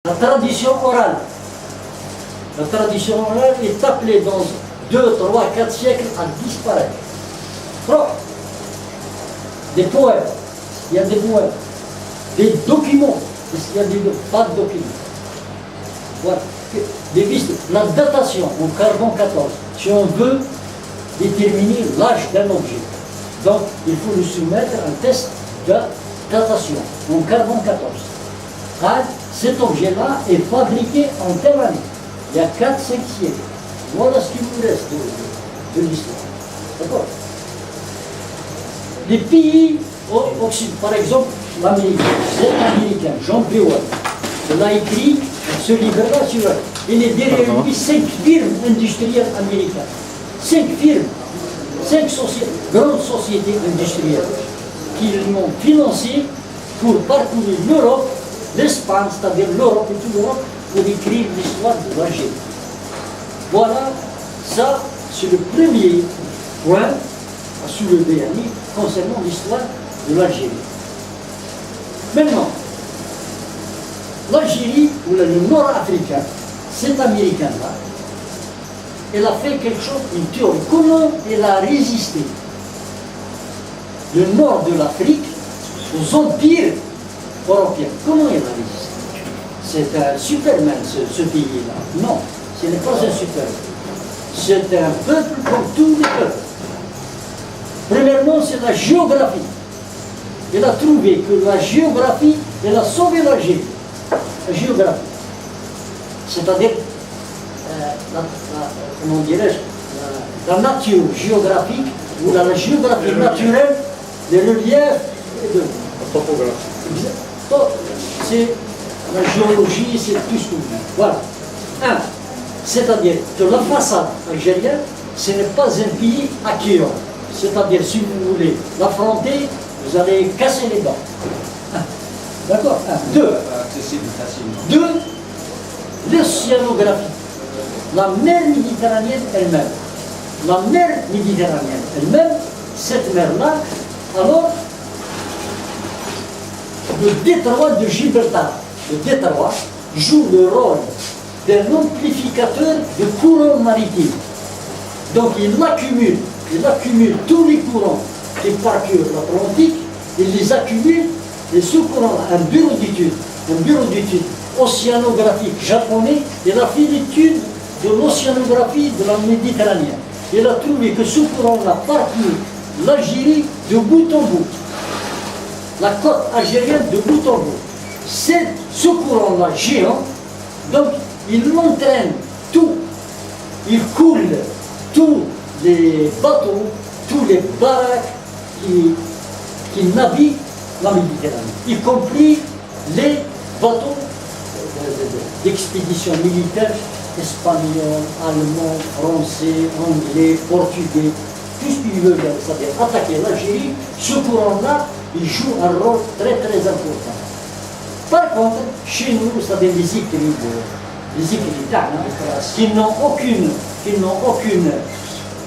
La tradition orale. La tradition orale est appelée dans 2, 3, 4 siècles à disparaître. Trop. Des poèmes, il y a des poèmes. Des documents, il y a pas de documents. Voilà. Des pistes. La datation au carbone 14, si on veut déterminer l'âge d'un objet. Donc, il faut le soumettre à un test de datation en carbone 14. Cet objet-là est fabriqué en telle année, il y a 4-5 siècles. Voilà ce qui nous reste de l'histoire. D'accord? Les pays occidentaux, par exemple, l'Américain, cet Américain, John Pewell, il a écrit ce livre-là sur. Il est derrière lui 5 firmes industrielles américaines. 5 firmes, 5 grandes sociétés industrielles qui l'ont financé pour parcourir l'Europe, l'Espagne, c'est-à-dire l'Europe et toute l'Europe, pour écrire l'histoire de l'Algérie. Voilà, ça, c'est le premier point à soulever concernant l'histoire de l'Algérie. Maintenant, l'Algérie, ou le Nord-Africain, cet Américain-là, elle a fait quelque chose, une théorie. Comment elle a résisté le nord de l'Afrique aux empires européens? Comment elle a résisté? C'est un Superman, ce pays-là. Non, ce n'est pas un Superman. C'est un peuple comme tous les peuples. Premièrement, c'est la géographie. Elle a trouvé que la géographie, elle a sauvé l'Algérie. La géographie. C'est-à-dire, comment dirais-je, la nature géographique, ou la géographie naturelle, les reliefs et de... La topographie. C'est la géologie, c'est tout ce que vous voulez. Voilà. C'est-à-dire que la façade algérienne, ce n'est pas un pays accueillant. C'est-à-dire, si vous voulez l'affronter, vous allez casser les dents. D'accord? 2. Accessible facilement. 2. L'océanographie. La mer Méditerranéenne elle-même. La mer Méditerranéenne elle-même, cette mer-là, alors, le détroit de Gibraltar, le détroit, joue le rôle d'un amplificateur de courants maritimes. Donc il accumule tous les courants qui parcourent l'Atlantique, il les accumule, et ce courant, un bureau d'études océanographique japonais, il a fait l'étude de l'océanographie de la Méditerranée. Il a trouvé que ce courant-là parcourt l'Algérie de bout en bout, la côte algérienne de bout en bout. C'est ce courant-là géant, donc il entraîne tout, il coule tous les bateaux, tous les baraques qui naviguent la Méditerranée, y compris les bateaux d'expédition militaire espagnols, allemands, français, anglais, portugais, tout ce qu'ils veulent, c'est-à-dire attaquer l'Algérie. Ce courant-là, il joue un rôle très très important. Par contre, chez nous, c'est-à-dire les écrits qui n'ont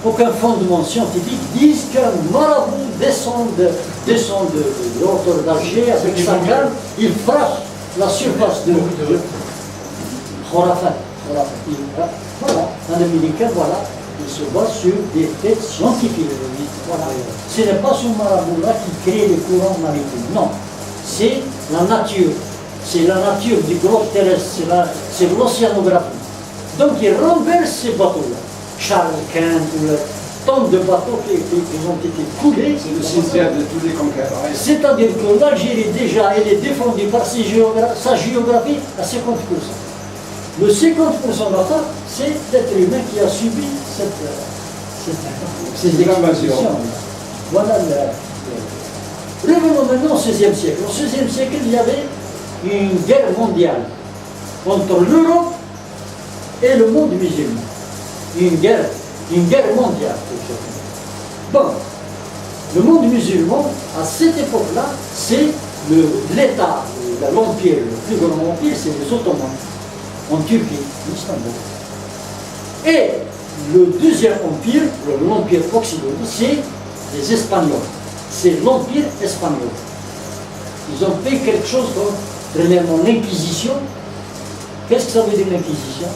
aucun fondement scientifique, disent qu'un marabout descend de l'auteur d'Alger avec sa canne, il frappe la surface de Khorafat. Voilà, un Américain, voilà, il se base sur des faits scientifiques. Voilà. Ce n'est pas ce marabout-là qui crée les courants maritimes, non. C'est la nature. C'est la nature du globe terrestre, c'est l'océanographie. Donc il renverse ces bateaux-là. Charles Quint, tant de bateaux qui ont été coulés. C'est le cimetière de tous les conquérants. C'est-à-dire que l'Algérie, déjà, elle est défendue par sa géographie à 50%. Le 50% d'affaires, c'est l'être humain qui a subi ces expansions. Voilà. Revenons maintenant au XVIe siècle. Au XVIe siècle, il y avait une guerre mondiale entre l'Europe et le monde musulman. Une guerre mondiale. Bon, le monde musulman, à cette époque-là, c'est l'État, l'empire, le plus grand empire, c'est les Ottomans, en Turquie, en Istanbul. Et le deuxième empire, l'empire occidental, c'est les Espagnols. C'est l'empire espagnol. Ils ont fait quelque chose comme, premièrement, l'Inquisition, Qu'est-ce que ça veut dire l'Inquisition?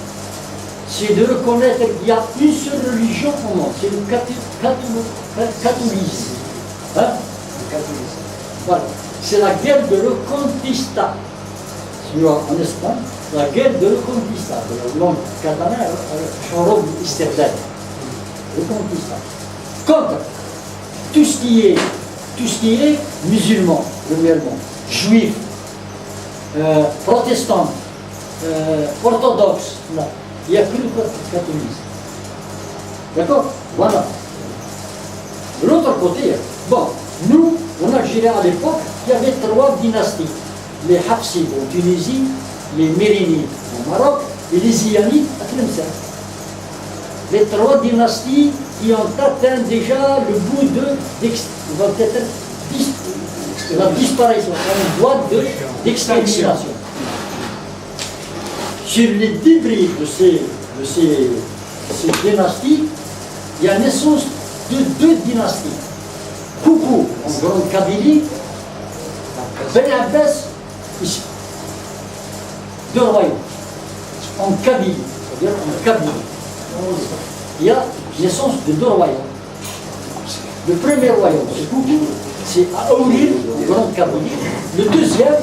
C'est de reconnaître qu'il y a une seule religion au monde, c'est le catholicisme. Hein? Voilà. C'est la guerre de Reconquista. En Espagne, la guerre de Reconquista. Le nom catalan, Choro Isterdad. Reconquista. Contre tout ce qui est musulman, premièrement, juif, protestant, orthodoxe, là. Il n'y a que le catholicisme. D'accord? Voilà. De l'autre côté, bon, nous, en Algérie à l'époque, il y avait 3 dynasties. Les Hafsides en Tunisie, les Mérinides au Maroc et les Iyanides à Tlemcen. Les 3 dynasties qui ont atteint déjà le bout la disparition, en voie d'extermination. Sur les débris de ces dynasties, il y a naissance de 2 dynasties. Koukou en Grande Kabylie, Ben Abbas ici. 2 royaumes en Kabylie, c'est-à-dire en Kabylie. Il y a naissance de 2 royaumes. Le premier royaume, c'est Koukou, c'est à Aourir, en Grande Kabylie. Le deuxième,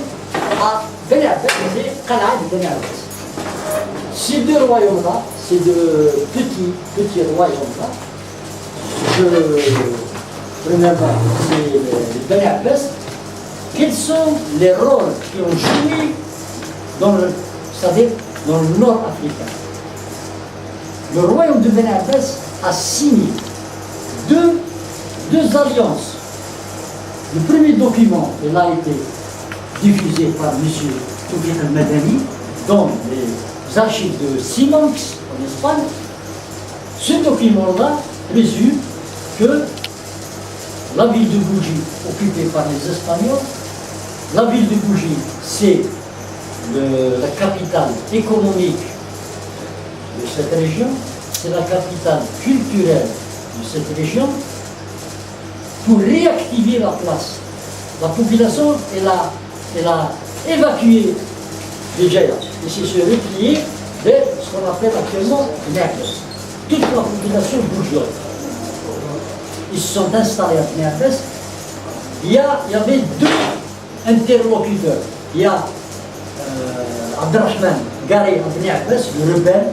à Ben Abbas, c'est Qala'ad Ben Abbas. Ces 2 royaumes-là, ces 2 petits royaumes-là, premièrement, c'est les Ben Abbas. Quels sont les rôles qui ont joué c'est-à-dire dans le nord africain? Le royaume de Ben Abbas a signé deux alliances. Le premier document, il a été diffusé par M. Toufiq al-Madani dans les archives de Simanx en Espagne. Ce document-là résume que la ville de Bougie, occupée par les Espagnols, la ville de Bougie, c'est la capitale économique de cette région, c'est la capitale culturelle de cette région. Pour réactiver la place, la population, elle a évacué déjà et s'est repliée vers ce qu'on appelle actuellement Naples. Toute la population bourgeoise. Ils se sont installés à Naples. Il y avait 2 interlocuteurs. Il y a Abdelrahman Garé Abdelrahman, le rebelle,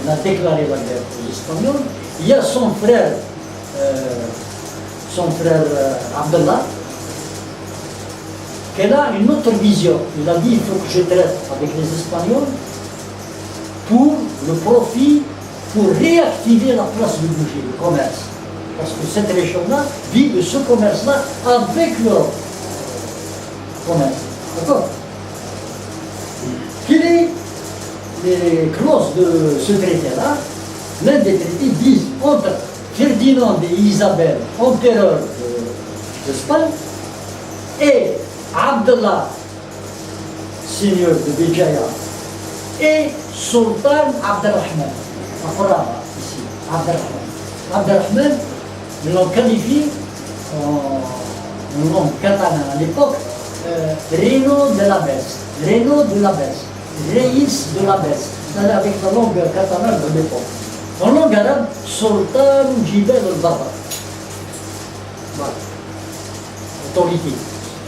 il a déclaré la guerre aux Espagnols. Il y a son frère Abdallah, qui a une autre vision. Il a dit il faut que je traite avec les Espagnols pour le profit, pour réactiver la place de Bougie, le commerce. Parce que cette région-là vit de ce commerce-là avec l'Europe. Commerce. D'accord? Quelles sont les clauses de ce traité-là? L'un des traités dit entre Ferdinand et Isabelle, empereur d'Espagne, et Abdallah, seigneur de Béjaïa, et Sultan Abdelrahman, ici, Abdelrahman. Abdelrahman, ils l'ont qualifié en langue catalane à l'époque, Reino de la Besse, Reino de la Besse, Reis de la Besse, c'est-à-dire avec la langue catalane de l'époque. En langue arabe, Sultan Jibel al-Baba. Voilà. Autorité.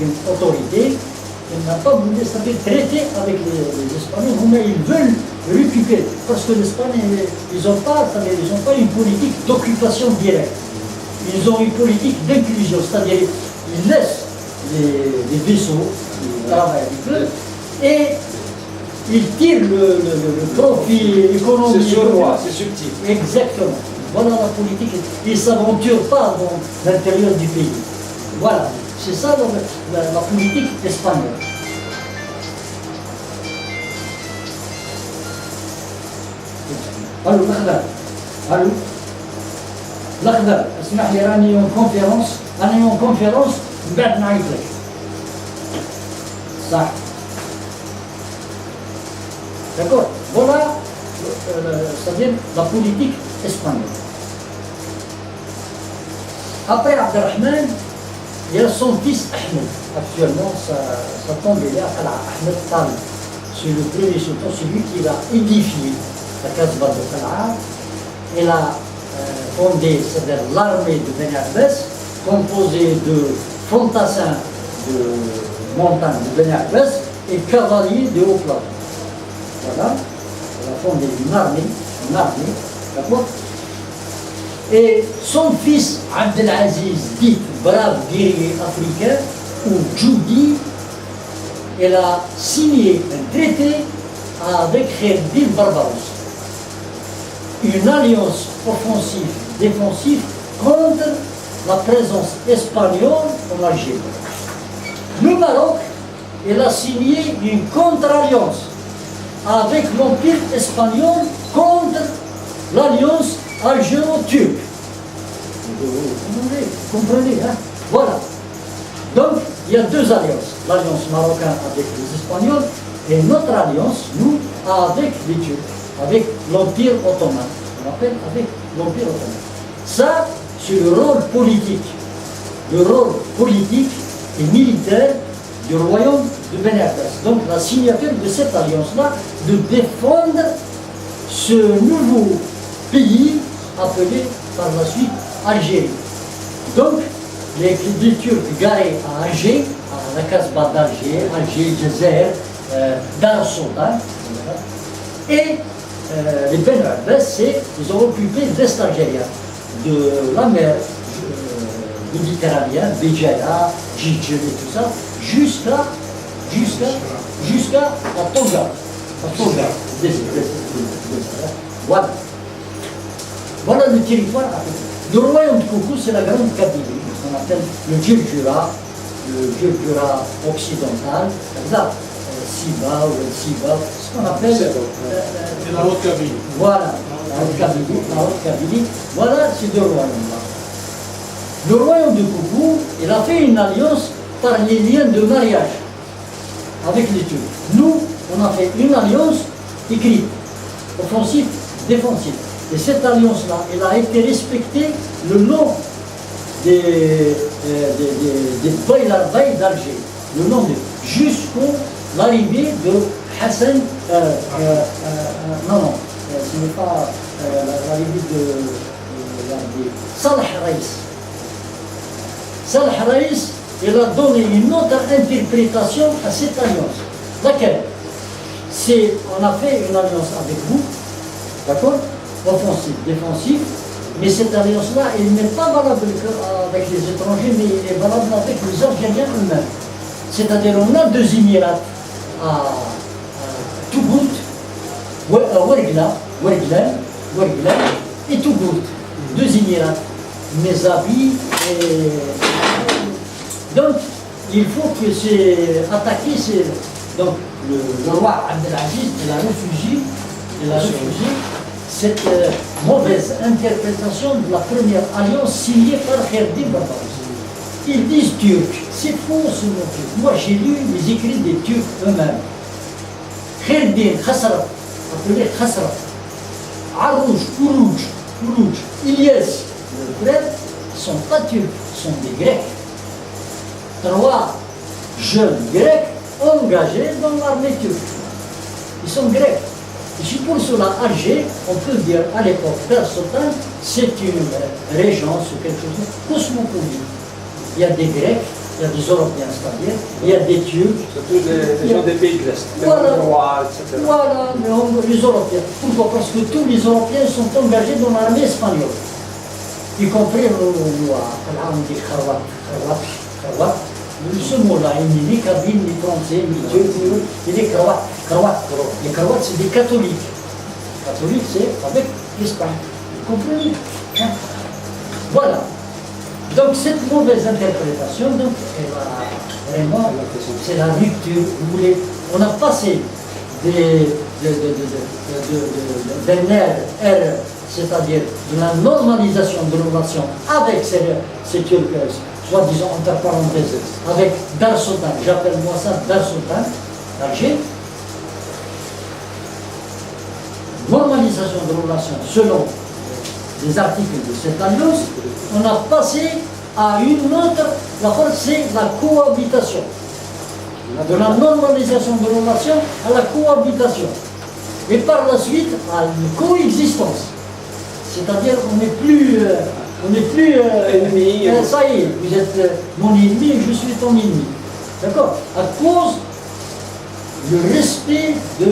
Une autorité qui n'a pas voulu traiter avec les Espagnols, mais ils veulent récupérer. Parce que l'Espagne, ils n'ont pas une politique d'occupation directe. Ils ont une politique d'inclusion, c'est-à-dire ils laissent les vaisseaux, ils travaillent avec eux, et ils tirent le profit économique. C'est sournois, c'est subtil. Exactement. Voilà la politique. Ils ne s'aventurent pas dans l'intérieur du pays. Voilà. C'est ça la politique espagnole. Allô, l'Akhdar. Allô. L'Akhdar. اسمح لي راني en conférence من بعد نعيط لك. صح. D'accord. Voilà, c'est-à-dire la politique espagnole. Après Abdelrahman, il y a son fils Ahmed. Actuellement, ça tombe, il y a Ahmed Tali. c'est le premier sultan, celui qui a édifié la Kasbah de Qala'a. Il a fondé, c'est-à-dire l'armée de Beni Abbas, composée de fantassins de montagnes de Beni Abbas et cavaliers de haut plateau. Voilà, il a fondé une armée, d'accord. Et son fils Abdelaziz, dit brave guerrier africain, ou Djoudi, il a signé un traité avec Kherdin Barbaros, une alliance offensive-défensive contre la présence espagnole en Algérie. Le Maroc, il a signé une contre-alliance avec l'Empire espagnol contre l'alliance algéro-turque. Vous comprenez, hein? Voilà. Donc, il y a deux alliances. L'alliance marocaine avec les Espagnols et notre alliance, nous, avec les Turcs, avec l'Empire ottoman. On appelle avec l'Empire ottoman. Ça, c'est le rôle politique. Le rôle politique et militaire du royaume de Beni Abbas. Donc, la signature de cette alliance-là, de défendre ce nouveau pays appelé par la suite Algérie. Donc, les Turcs garés à Alger, à la Kasbah d'Alger, Alger, Djezer, Dar Sultan, et les Beni Abbas, ils ont occupé l'Est algérien, de la mer méditerranéenne, Béjaïa, Djidjel et tout ça, jusqu'à Tonga. Voilà. Voilà le territoire africain. Le royaume de Koukou, c'est la grande Kabylie, qu'on appelle le Djurdjura occidental, là, Siba ou el Siba, ce qu'on appelle la haute Kabylie. Voilà, la haute Kabylie, voilà ces deux royaumes-là. Le royaume de Koukou, il a fait une alliance par les liens de mariage avec les Turcs. Nous, on a fait une alliance écrite, offensive, défensive. Et cette alliance-là, elle a été respectée le long des bails d'Alger, le long jusqu'à l'arrivée de Hassan, non, ce n'est pas l'arrivée de Salah Raïs. Salah Raïs, il a donné une autre interprétation à cette alliance. Laquelle? C'est, on a fait une alliance avec vous, d'accord? Offensive, défensive, mais cette alliance-là, elle n'est pas valable avec les étrangers, mais elle est valable avec les Algériens eux-mêmes. C'est-à-dire, on a deux Émirats à Tougout, Ouerglan et Tougout. Deux Émirats, Mezabi et... Donc, il faut que c'est attaqué, donc le roi Abdelaziz, il a refusé cette mauvaise interprétation de la première alliance signée par Kherdin Barbaros. Ils disent turcs, c'est faux ce mot turc. Moi j'ai lu les écrits des Turcs eux-mêmes. Kherdin, Khasraf, appelé Khasraf, Arouj, Kourouj, Ilyes, le frère, ne sont pas turcs, sont des Grecs. 3 jeunes Grecs engagés dans l'armée turque. Ils sont Grecs. Et c'est pour cela, Alger, on peut dire à l'époque, Dar Sultan, c'est une régence ou quelque chose de cosmopolite. Il y a des Grecs, il y a des Européens, c'est-à-dire, il y a des Turcs. Surtout des gens des pays de l'Est, Voilà. les rois, etc. Voilà, les Européens. Pourquoi? Parce que tous les Européens sont engagés dans l'armée espagnole. Y compris on dit Kharwat. Ce mot-là, il n'est ni kabyle, ni français, ni turc, il est Croate. Les Croates, c'est des catholiques. Les catholiques, c'est avec l'Espagne. Vous comprenez? Hein? Voilà. Donc, cette mauvaise interprétation, donc, elle a vraiment, c'est la rupture. Vous voulez, on a passé d'un ère, c'est-à-dire de la normalisation de nos relations avec ces Turcs, soi-disant entre parenthèses, avec Dar Sultan, j'appelle moi ça Dar Sultan, d'Alger. Normalisation de relations selon les articles de cette alliance, on a passé à une autre, la force c'est la cohabitation. de la normalisation de relations à la cohabitation. Et par la suite, à une coexistence. C'est-à-dire qu'on n'est plus... Ennemis. Ça y est, vous êtes mon ennemi et je suis ton ennemi. D'accord? À cause du respect de...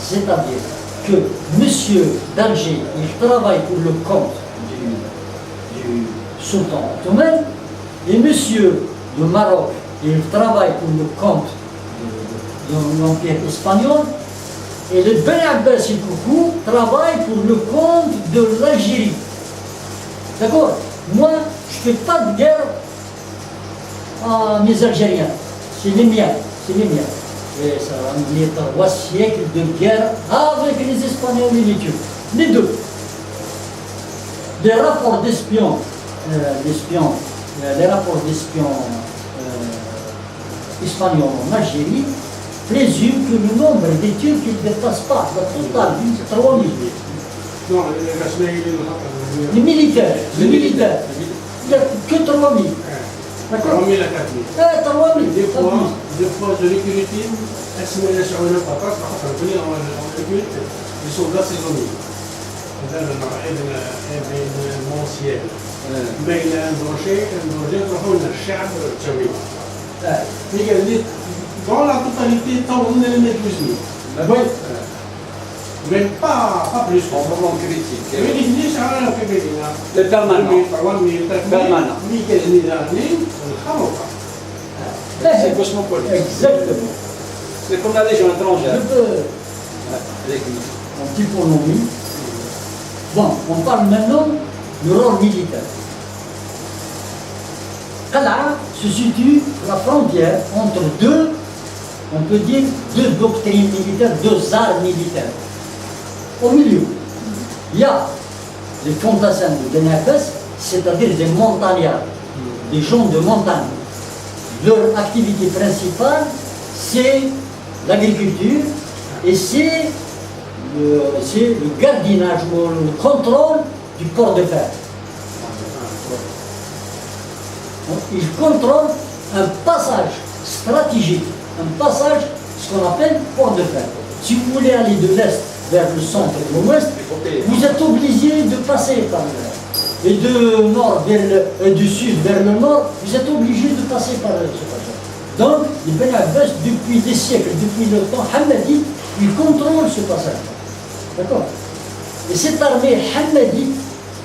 C'est-à-dire que monsieur d'Alger, il travaille pour le compte du sultan ottoman, et monsieur de Maroc, il travaille pour le compte de l'Empire espagnol, et le Ben Abbas et Koukou travaille pour le compte de l'Algérie. D'accord? Moi, je ne fais pas de guerre à mes Algériens. C'est les miens. C'est les miens. Et ça va mener 3 siècles de guerre avec les Espagnols et les Turcs. Les deux. Les rapports d'espions, les rapports d'espions espagnols en Algérie présument que le nombre des Turcs ne dépasse pas la totale, 3000. Non, الرسمية Les militaires, il n'y a que 3000. D'accord? 3000 à 4000. 3000. Des fois, je recrute, اسمه يسعون القطاس خاطر بني on recrute des soldats saisonniers. هذا بين المونسيال بين اندروجي تروحوا لنا الشعب التشاوي. هي قال لي dans la totalité طولنا لنا 12 mais pas plus. En moment critique. Mais les niches à la féminine. Le permanent. Permanent. C'est cosmopolite. Exactement. C'est comme la Légion étrangère. Un petit pronomie. Bon, on parle maintenant du rôle militaire. Qala se situe la frontière entre deux, on peut dire, deux doctrines militaires, deux arts militaires. Au milieu, il y a les fantassins de Ben Abbas, c'est-à-dire des montagnards, des gens de montagne. Leur activité principale, c'est l'agriculture et c'est le gardiennage, le contrôle du port de fer. Donc, ils contrôlent un passage stratégique, un passage, ce qu'on appelle port de fer. Si vous voulez aller de l'Est vers le centre et l'ouest, vous êtes obligé de passer par l'est. Et du sud vers le nord, vous êtes obligé de passer par ce passage. Donc, les Ben Abbas, depuis des siècles, depuis le temps hammadite, ils contrôlent ce passage. D'accord? Et cette armée hammadite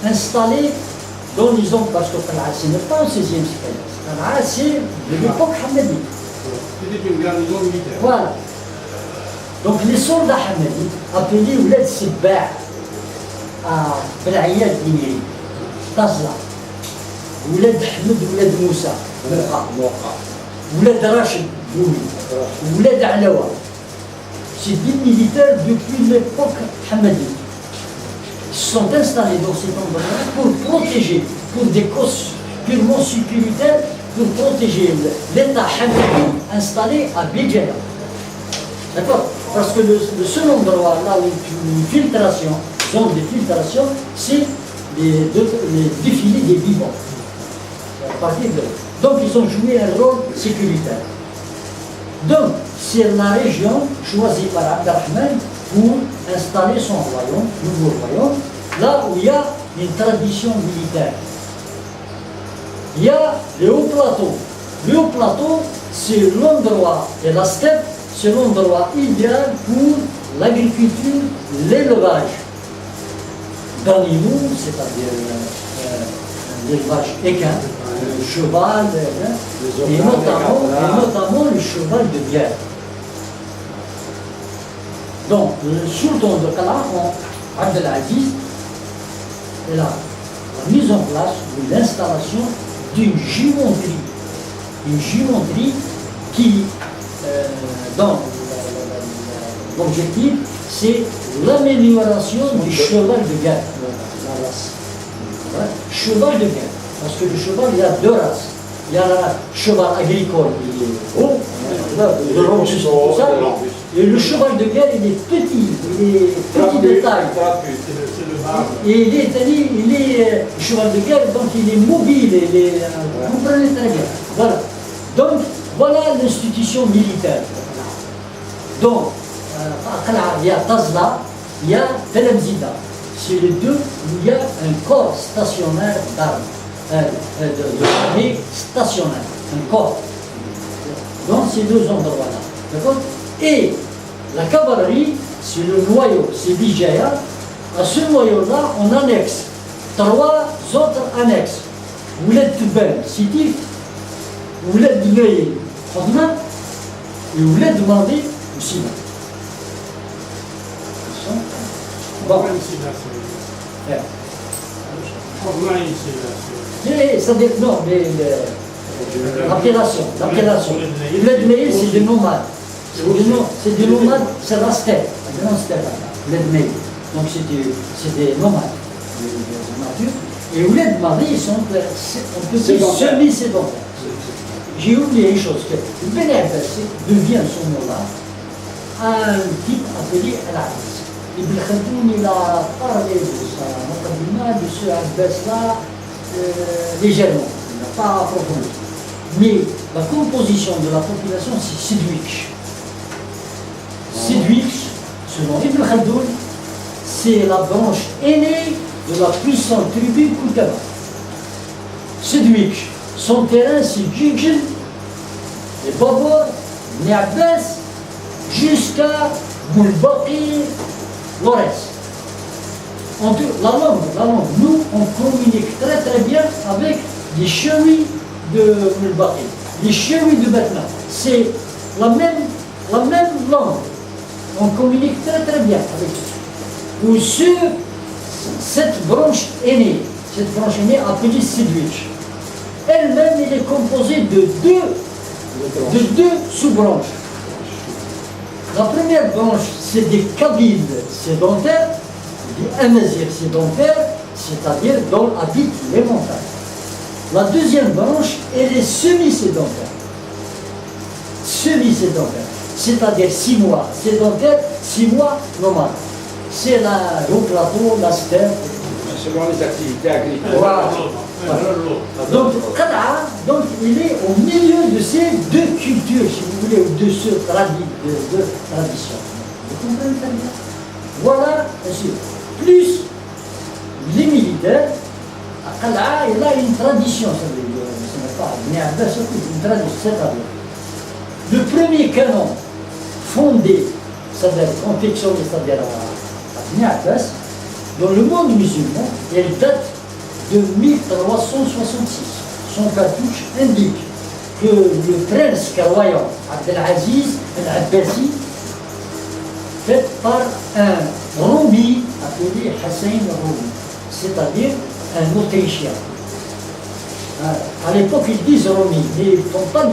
installée dans les zones, parce que Qala, ce n'est pas au 16e siècle, Qala, c'est de l'époque hammadite. C'était une garnison militaire. Voilà. Donc les soldats hamadites appelés Oulad Sibba à Bel'Ayyad Dimiri, Tazla, Oulad Ahmed, Oulad Moussa, Oulad Rachid, Oulad Alawa. C'est des militaires depuis l'époque hamadite. Ils se sont installés dans cet endroit pour protéger, pour des causes purement sécuritaires, pour protéger l'État hamadite installé à Béjaïa. D'accord? Parce que le seul endroit là où une filtration, zone de filtration, c'est les défilés des vivants. Donc ils ont joué un rôle sécuritaire. Donc c'est la région choisie par Abdelrahman pour installer son royaume, nouveau royaume, là où il y a une tradition militaire. Il y a le haut plateau. Le haut plateau, c'est l'endroit et la steppe, c'est l'endroit idéal pour l'agriculture, l'élevage d'animaux, c'est-à-dire l'élevage équin, le cheval, et notamment le cheval de guerre. Donc, le sultan de Qala, Abdelaziz, est là. La mise en place ou l'installation d'une géométrie. Une géométrie qui, dans l'objectif, c'est l'amélioration du cheval de guerre, la race. Ouais. Cheval de guerre. Parce que le cheval, il y a deux races. Il y a le cheval agricole, il est haut, de robuste, tout ça. Et le cheval de guerre, il est petit, il est petit de taille. Et il est cheval de guerre, donc il est mobile, vous comprenez très bien. Voilà. Donc, Voilà l'institution militaire. Donc, il y a Tazla, il y a Telemzida. C'est les deux où il y a un corps stationnaire d'armes, d'armée stationnaire, un corps. Donc, ces deux endroits-là. D'accord? Et la cavalerie, c'est le noyau, c'est Bijaya. À ce noyau-là, on annexe 3 autres annexes. Ouled Tubel, Sitif, Ouled Dmeil, Khadna, et Ouled Mandi, aussi. Bon. Non, mais l'appellation. Ouled Dmeil, c'est des nomades. C'est des nomades, c'est la steppe, la grande steppe, Ouled Dmeil. Donc c'est des nomades de nature. Et Ouled Madi, ils sont, on peut dire, semi-sédentaires. J'ai oublié une chose, que le Ben Abbas devient à ce moment-là un type appelé Al-Abbas. Ibn Khaldoun, il a parlé de ça, de ce Abbas-là, légèrement, il n'a pas approfondi. Mais la composition de la population, c'est Sidwich. Sidwich, selon Ibn Khaldoun, c'est la branche aînée de la puissante tribu Koutaba. Sidwich, son terrain c'est Djidjil, les Babor, les Abbas, jusqu'à Boulbaki, Lores. La langue, nous on communique très très bien avec les chevilles de Boulbaki, les chevilles de Batna. C'est la même langue. On communique très très bien avec eux. Ou sur cette branche aînée appelée Sidwich. Elle-même, elle est composée de deux sous-branches. La première branche, c'est des Kabyles sédentaires, des Amazirs sédentaires, c'est-à-dire dont habitent les montagnes. La deuxième branche, elle est semi-sédentaire. Semi-sédentaire, c'est-à-dire 6 mois sédentaire, 6 mois nomades. C'est le plateau, la steppe. Selon les activités agricoles. Voilà. Donc, il est au milieu de ces deux cultures, si vous voulez, ou de ce tradition. Vous comprenez très bien? Voilà, monsieur. Plus les militaires, Qala'a, il a une tradition, ça veut dire, ce n'est pas une tradition, c'est-à-dire, le premier canon fondé, c'est-à-dire confectionné, c'est-à-dire à Bni Abbas, dans le monde musulman, elle date de 1366. Son cartouche indique que le prince Karoyan Abdelaziz Al-Abbasi, fait par un Roumi appelé Hassan Roumi, c'est-à-dire un Autrichien. À l'époque, ils disent Roumi, mais ils ne font pas